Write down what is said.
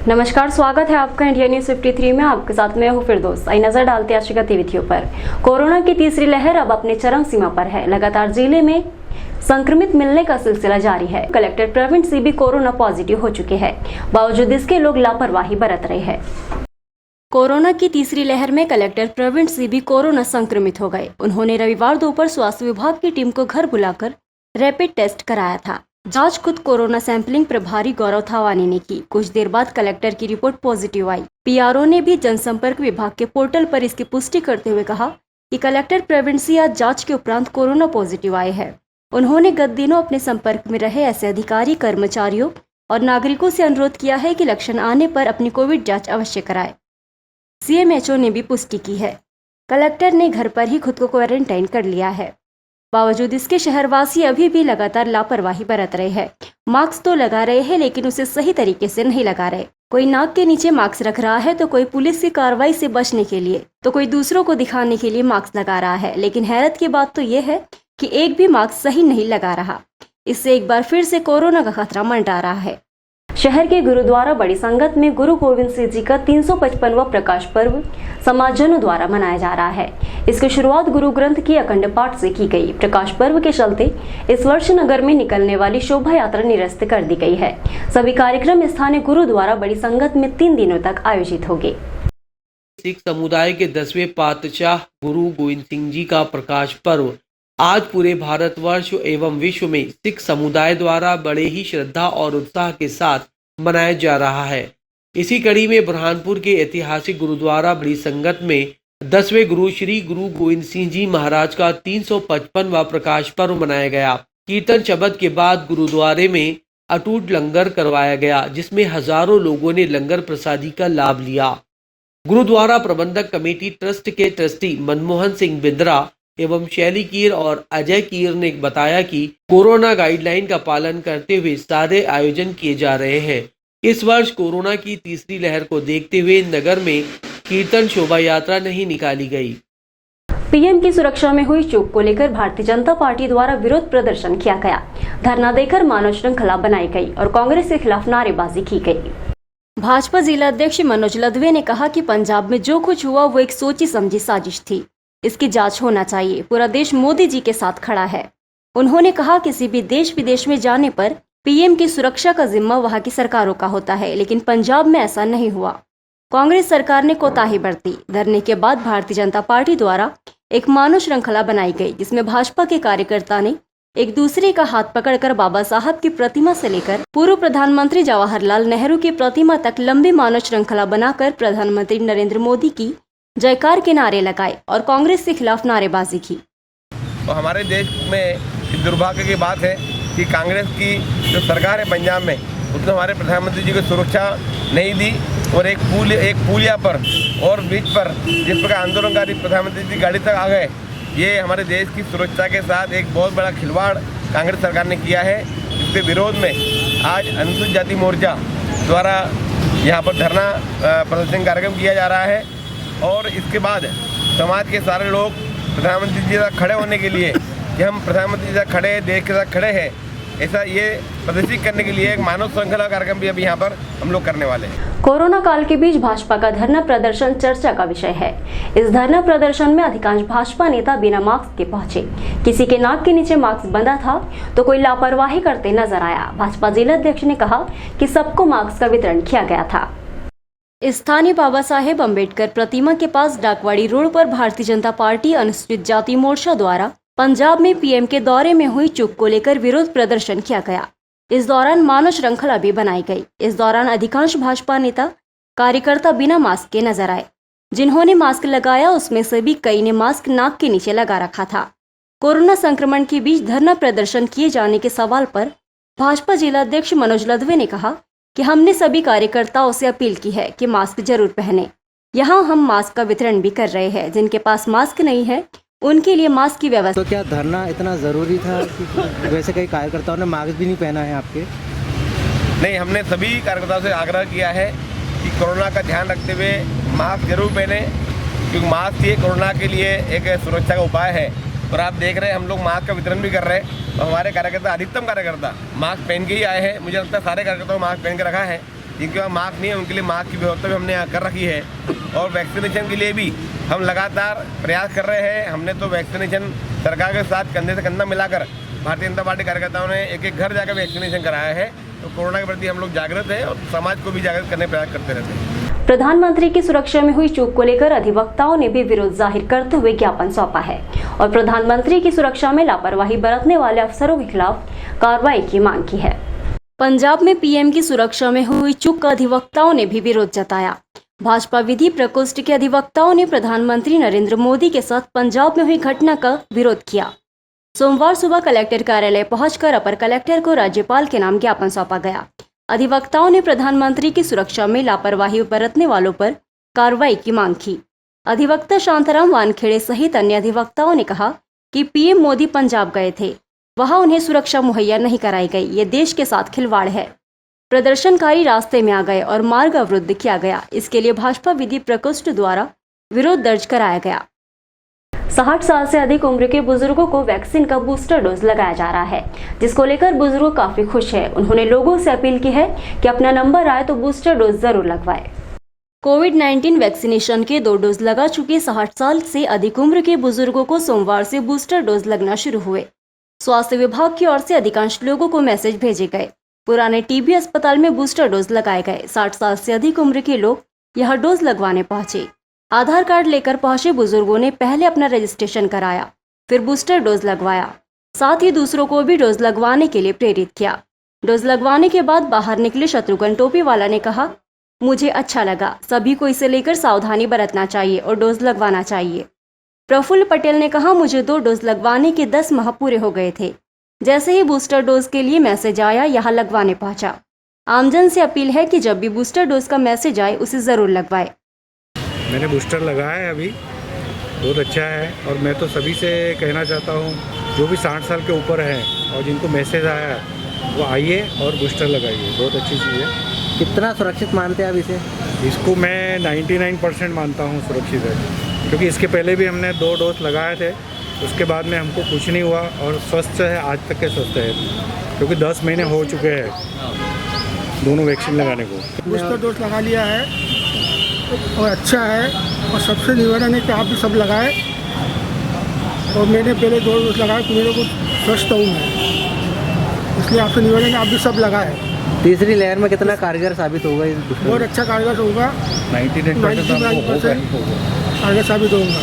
नमस्कार, स्वागत है आपका इंडिया न्यूज 53 में। आपके साथ मैं हूं फिरदौस। आई नजर डालते हैं आज की गतिविधियों पर। कोरोना की तीसरी लहर अब अपने चरम सीमा पर है। लगातार जिले में संक्रमित मिलने का सिलसिला जारी है। कलेक्टर प्रवीण सिंह भी कोरोना पॉजिटिव हो चुके हैं, बावजूद इसके लोग लापरवाही बरत रहे हैं। कोरोना की तीसरी लहर में कलेक्टर प्रवीण सिंह भी कोरोना संक्रमित हो गए। उन्होंने रविवार दोपहर स्वास्थ्य विभाग की टीम को घर बुलाकर रैपिड टेस्ट कराया था। जांच खुद कोरोना सैंपलिंग प्रभारी गौरव थावानी ने की। कुछ देर बाद कलेक्टर की रिपोर्ट पॉजिटिव आई। पीआरओ ने भी जनसंपर्क विभाग के पोर्टल पर इसकी पुष्टि करते हुए कहा कि कलेक्टर प्रवीण सिंह आज जांच के उपरांत कोरोना पॉजिटिव आए हैं। उन्होंने गत दिनों अपने संपर्क में रहे ऐसे अधिकारी, कर्मचारियों और नागरिकों से अनुरोध किया है कि लक्षण आने पर अपनी कोविड जाँच अवश्य कराए। सीएमएचओ ने भी पुष्टि की है। कलेक्टर ने घर पर ही खुद को क्वारंटाइन कर लिया है। बावजूद इसके शहरवासी अभी भी लगातार लापरवाही बरत रहे हैं। मास्क तो लगा रहे हैं, लेकिन उसे सही तरीके से नहीं लगा रहे। कोई नाक के नीचे मास्क रख रहा है तो कोई पुलिस की कार्रवाई से बचने के लिए, तो कोई दूसरों को दिखाने के लिए मास्क लगा रहा है। लेकिन हैरत की बात तो ये है कि एक भी मास्क सही नहीं लगा रहा। इससे एक बार फिर से कोरोना का खतरा मंडरा रहा है। शहर के गुरुद्वारा बड़ी संगत में गुरु गोविंद सिंह जी का 355वां प्रकाश पर्व समाजजनों द्वारा मनाया जा रहा है। इसकी शुरुआत गुरु ग्रंथ की अखंड पाठ से की गई। प्रकाश पर्व के चलते इस वर्ष नगर में निकलने वाली शोभा यात्रा निरस्त कर दी गई है। सभी कार्यक्रम स्थानीय गुरुद्वारा बड़ी संगत में 3 दिनों तक आयोजित होंगे। सिख समुदाय के 10वें पातशाह गुरु गोविंद सिंह जी का प्रकाश पर्व आज पूरे भारतवर्ष एवं विश्व में सिख समुदाय द्वारा बड़े ही श्रद्धा और उत्साह के साथ मनाया जा रहा है। इसी कड़ी में बुरहानपुर के ऐतिहासिक गुरुद्वारा बड़ी संगत में 10वें गुरु श्री गुरु गोविंद सिंह जी महाराज का 355वां प्रकाश पर्व मनाया गया। कीर्तन शब्द के बाद गुरुद्वारे में अटूट लंगर करवाया गया, जिसमें हजारों लोगों ने लंगर प्रसादी का लाभ लिया। गुरुद्वारा प्रबंधक कमेटी ट्रस्ट के ट्रस्टी मनमोहन सिंह बिंद्रा एवं शैली कीर और अजय कीर ने बताया कि कोरोना गाइडलाइन का पालन करते हुए सारे आयोजन किए जा रहे हैं। इस वर्ष कोरोना की तीसरी लहर को देखते हुए नगर में कीर्तन शोभा यात्रा नहीं निकाली गई। पीएम की सुरक्षा में हुई चूक को लेकर भारतीय जनता पार्टी द्वारा विरोध प्रदर्शन किया गया। धरना देकर मानव श्रृंखला बनाई गई और कांग्रेस के खिलाफ नारेबाजी की गई। भाजपा जिला अध्यक्ष मनोज लदवे ने कहा कि पंजाब में जो कुछ हुआ वो एक सोची समझी साजिश थी। इसकी जांच होना चाहिए। पूरा देश मोदी जी के साथ खड़ा है। उन्होंने कहा किसी भी देश विदेश में जाने पर पीएम की सुरक्षा का जिम्मा वहां की सरकारों का होता है, लेकिन पंजाब में ऐसा नहीं हुआ। कांग्रेस सरकार ने कोताही बरती। धरने के बाद भारतीय जनता पार्टी द्वारा एक मानव श्रृंखला बनाई गई, जिसमें भाजपा के कार्यकर्ता ने एक दूसरे का हाथ पकड़कर बाबा साहब की प्रतिमा से लेकर पूर्व प्रधानमंत्री जवाहरलाल नेहरू की प्रतिमा तक लंबी मानव श्रृंखला बनाकर प्रधानमंत्री नरेंद्र मोदी की जयकार के नारे लगाए और कांग्रेस के खिलाफ नारेबाजी की। तो हमारे देश में दुर्भाग्य की बात है कि कांग्रेस की जो सरकार है पंजाब में, उसने हमारे प्रधानमंत्री जी को सुरक्षा नहीं दी और एक पुलिया पर और ब्रिज पर जिस प्रकार आंदोलनकारी प्रधानमंत्री जी गाड़ी तक आ गए, ये हमारे देश की सुरक्षा के साथ एक बहुत बड़ा खिलवाड़ कांग्रेस सरकार ने किया है। इसके विरोध में आज अनुसूचित जाति मोर्चा द्वारा यहाँ पर धरना प्रदर्शन कार्यक्रम किया जा रहा है और इसके बाद समाज के सारे लोग प्रधानमंत्री जी के साथ खड़े होने के लिए कि हम प्रधानमंत्री जी के साथ खड़े हैं, देश के साथ खड़े हैं, ऐसा ये प्रदर्शित करने के लिए एक मानव श्रृंखला कार्यक्रम भी अभी यहाँ पर हम लोग करने वाले हैं। कोरोना काल के बीच भाजपा का धरना प्रदर्शन चर्चा का विषय है। इस धरना प्रदर्शन में अधिकांश भाजपा नेता बिना मास्क के पहुंचे। किसी के नाक के नीचे मास्क बंधा था तो कोई लापरवाही करते नजर आया। भाजपा जिला अध्यक्ष ने कहा कि सबको मास्क का वितरण किया गया था। स्थानीय बाबा साहेब अम्बेडकर प्रतिमा के पास डाकवाड़ी रोड पर भारतीय जनता पार्टी अनुसूचित जाति मोर्चा द्वारा पंजाब में पीएम के दौरे में हुई चूक को लेकर विरोध प्रदर्शन किया गया। इस दौरान मानव श्रृंखला भी बनाई गई। इस दौरान अधिकांश भाजपा नेता कार्यकर्ता बिना मास्क के नजर आए। जिन्होंने मास्क लगाया उसमें से भी कई ने मास्क नाक के नीचे लगा रखा था। कोरोना संक्रमण के बीच धरना प्रदर्शन किए जाने के सवाल पर भाजपा जिला अध्यक्ष मनोज लदवे ने कहा कि हमने सभी कार्यकर्ताओं से अपील की है कि मास्क जरूर पहने। यहाँ हम मास्क का वितरण भी कर रहे हैं। जिनके पास मास्क नहीं है उनके लिए मास्क की व्यवस्था। तो क्या धरना इतना ज़रूरी था कि वैसे कई कार्यकर्ताओं ने मास्क भी नहीं पहना है आपके? नहीं, हमने सभी कार्यकर्ताओं से आग्रह किया है कि कोरोना का ध्यान रखते हुए मास्क जरूर पहने, क्योंकि मास्क ही कोरोना के लिए एक सुरक्षा का उपाय है। और आप देख रहे हैं हम लोग मास्क का वितरण भी कर रहे हैं और हमारे कार्यकर्ता, अधिकतम कार्यकर्ता मास्क पहन के ही आए हैं। मुझे लगता है सारे कार्यकर्ताओं को मास्क पहन के रखा है जिनके पास मास्क नहीं है उनके लिए मास्क की व्यवस्था भी हमने यहाँ कर रखी है। और वैक्सीनेशन के लिए भी हम लगातार प्रयास कर रहे हैं। हमने तो वैक्सीनेशन सरकार के साथ कंधे से कंधा मिलाकर भारतीय जनता पार्टी कार्यकर्ताओं ने एक घर जाकर वैक्सीनेशन कराया है। तो कोरोना के प्रति हम लोग जागृत हैं और समाज को भी जागृत करने का प्रयास करते रहते हैं। प्रधानमंत्री की सुरक्षा में हुई चूक को लेकर अधिवक्ताओं ने भी विरोध जाहिर करते हुए ज्ञापन सौंपा है और प्रधानमंत्री की सुरक्षा में लापरवाही बरतने वाले अफसरों के खिलाफ कार्रवाई की मांग की है। पंजाब में पीएम की सुरक्षा में हुई चूक का अधिवक्ताओं ने भी विरोध जताया। भाजपा विधि प्रकोष्ठ के अधिवक्ताओं ने प्रधानमंत्री नरेंद्र मोदी के साथ पंजाब में हुई घटना का विरोध किया। सोमवार सुबह कलेक्टर कार्यालय पहुंचकर अपर कलेक्टर को राज्यपाल के नाम ज्ञापन सौंपा गया। अधिवक्ताओं ने प्रधानमंत्री की सुरक्षा में लापरवाही बरतने वालों पर कार्रवाई की मांग की। अधिवक्ता शांताराम वानखेड़े सहित अन्य अधिवक्ताओं ने कहा कि पीएम मोदी पंजाब गए थे, वहां उन्हें सुरक्षा मुहैया नहीं कराई गई। ये देश के साथ खिलवाड़ है। प्रदर्शनकारी रास्ते में आ गए और मार्ग अवरुद्ध किया गया। इसके लिए भाजपा विधि प्रकोष्ठ द्वारा विरोध दर्ज कराया गया। 60 साल से अधिक उम्र के बुजुर्गों को वैक्सीन का बूस्टर डोज लगाया जा रहा है, जिसको लेकर बुजुर्ग काफी खुश है। उन्होंने लोगों से अपील की है कि अपना नंबर आए तो बूस्टर डोज जरूर लगवाएं। कोविड-19 वैक्सीनेशन के 2 डोज लगा चुके 60 साल से अधिक उम्र के बुजुर्गों को सोमवार से बूस्टर डोज लगना शुरू हुए। स्वास्थ्य विभाग की ओर से अधिकांश लोगों को मैसेज भेजे गए। पुराने टीबी अस्पताल में बूस्टर डोज लगाए गए। 60 साल से अधिक उम्र के लोग यह डोज लगवाने पहुंचे। आधार कार्ड लेकर पहुंचे बुजुर्गों ने पहले अपना रजिस्ट्रेशन कराया, फिर बूस्टर डोज लगवाया। साथ ही दूसरों को भी डोज लगवाने के लिए प्रेरित किया। डोज लगवाने के बाद बाहर निकले शत्रुघ्न टोपी वाला ने कहा, मुझे अच्छा लगा। सभी को इसे लेकर सावधानी बरतना चाहिए और डोज लगवाना चाहिए। प्रफुल्ल पटेल ने कहा, मुझे 2 डोज लगवाने के 10 माह पूरे हो गए थे। जैसे ही बूस्टर डोज के लिए मैसेज आया, यहाँ लगवाने पहुंचा। आमजन से अपील है कि जब भी बूस्टर डोज का मैसेज आए उसे जरूर लगवाए। मैंने बूस्टर लगाया है अभी, बहुत अच्छा है। और मैं तो सभी से कहना चाहता हूँ जो भी 60 साल के ऊपर हैं और जिनको मैसेज आया है वो आइए और बूस्टर लगाइए, बहुत अच्छी चीज़ है। कितना सुरक्षित मानते हैं आप इसे? इसको मैं 99% मानता हूँ सुरक्षित है, क्योंकि इसके पहले भी हमने 2 डोज लगाए थे, उसके बाद में हमको कुछ नहीं हुआ और स्वस्थ है, आज तक के स्वस्थ है, क्योंकि 10 महीने हो चुके हैं दोनों वैक्सीन लगाने को। बूस्टर डोज लगा लिया है और अच्छा है। और सबसे निवेदन है कि आप भी सब लगाएं। और मैंने पहले 2 डोज लगाए तो मेरे को स्वस्थ हूँ मैं, इसलिए आपसे निवेदन है आप भी सब लगाएं। तीसरी लहर में कितना कारगर साबित होगा इस बूस्टर? बहुत अच्छा कारगर होगा, 99% कारगर साबित होगा।